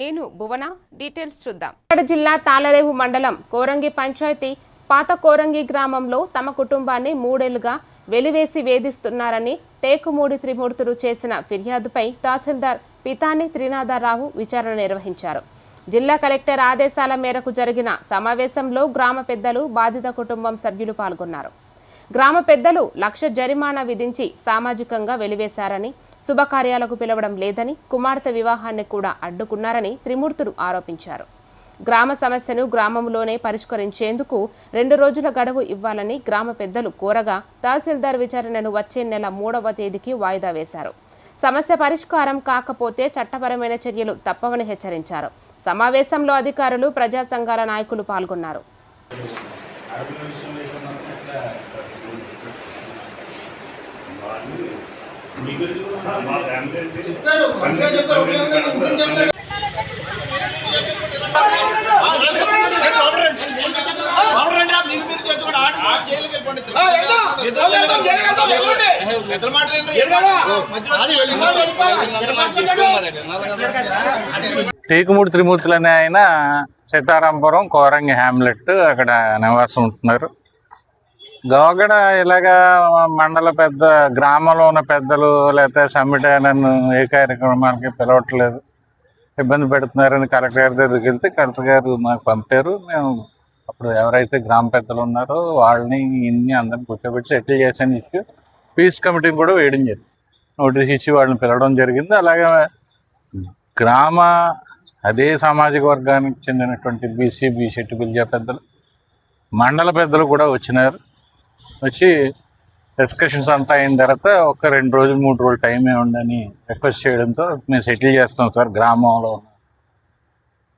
నేను భువన డీటెయిల్స్ చూద్దాం. జిల్లా తాళరేవు మండలం కోరంగి పంచాయతీ పాత కోరంగి గ్రామంలో తమ కుటుంబాన్ని 3 ఏళ్లుగా వెలివేసి వేధిస్తున్నారని టేకుమూడి త్రిమూర్తులు చేసిన ఫిర్యాదుపై తహసీల్దార్ పితాని త్రినాథరావు విచారణ నిర్వహించారు. జిల్లా కలెక్టర్ ఆదేశాల మేరకు జరిగిన సమావేశంలో గ్రామ పెద్దలు, బాధిత కుటుంబం సభ్యులు పాల్గొన్నారు. గ్రామ పెద్దలు 1 లక్ష జరిమానా విధించి సామాజికంగా వెలివేశారని, శుభకార్యాలకు పిలవడం లేదని, కుమార్తె వివాహాన్ని కూడా అడ్డుకున్నారని త్రిమూర్తులు ఆరోపించారు. గ్రామ సమస్యను గ్రామంలోనే పరిష్కరించేందుకు 2 రోజుల గడువు ఇవ్వాలని గ్రామ పెద్దలు కోరగా తహసీల్దార్ విచారణను వచ్చే నెల 3వ తేదీకి వాయిదా వేశారు. సమస్య పరిష్కారం కాకపోతే చట్టపరమైన చర్యలు తప్పవని హెచ్చరించారు. సమావేశంలో అధికారులు, ప్రజా సంఘాల నాయకులు పాల్గొన్నారు. టేకుమూడి త్రిమూర్తులు అనే ఆయన సీతారాంపురం కోరంగి హ్యామ్లెట్ అక్కడ నివాసం ఉంటున్నారు. గోగడ ఇలాగా మండల పెద్ద గ్రామంలో ఉన్న పెద్దలు లేకపోతే సమ్మిట్ నన్ను ఏ కార్యక్రమానికి పిలవట్లేదు, ఇబ్బంది పెడుతున్నారని కలెక్టర్ గారి దగ్గరికి వెళ్తే కలెక్టర్ గారు మాకు పంపారు. మేము అప్పుడు ఎవరైతే గ్రామ పెద్దలు ఉన్నారో వాళ్ళని అందరిని కూర్చోబెట్టి సెటిల్ చేసిన ఇష్యూ పీస్ కమిటీని కూడా వేయడం జరిగింది. నోటీస్ ఇచ్చి వాళ్ళని పిలవడం జరిగింది. అలాగే అదే సామాజిక వర్గానికి చెందినటువంటి బీసీ, బీసెట్, బిల్జా పెద్దలు, మండల పెద్దలు కూడా వచ్చినారు. వచ్చి డిస్కషన్స్ అంతా అయిన తర్వాత ఒక 2 రోజులు 3 రోజులు టైం ఇవ్వండి రిక్వెస్ట్ చేయడంతో మేము సెటిల్ చేస్తాం సార్, గ్రామంలో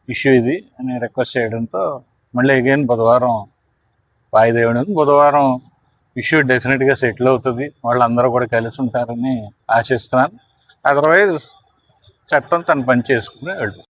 ఇష్యూ ఇది అని రిక్వెస్ట్ చేయడంతో మళ్ళీ అగైన్ బుధవారం వాయిదా ఇవ్వడం. బుధవారం ఇష్యూ డెఫినెట్గా సెటిల్ అవుతుంది, వాళ్ళందరూ కూడా కలిసి ఉంటారని ఆశిస్తున్నాను. అదర్వైజ్ చట్టం తన పని చేసుకుని వెళ్తుంది.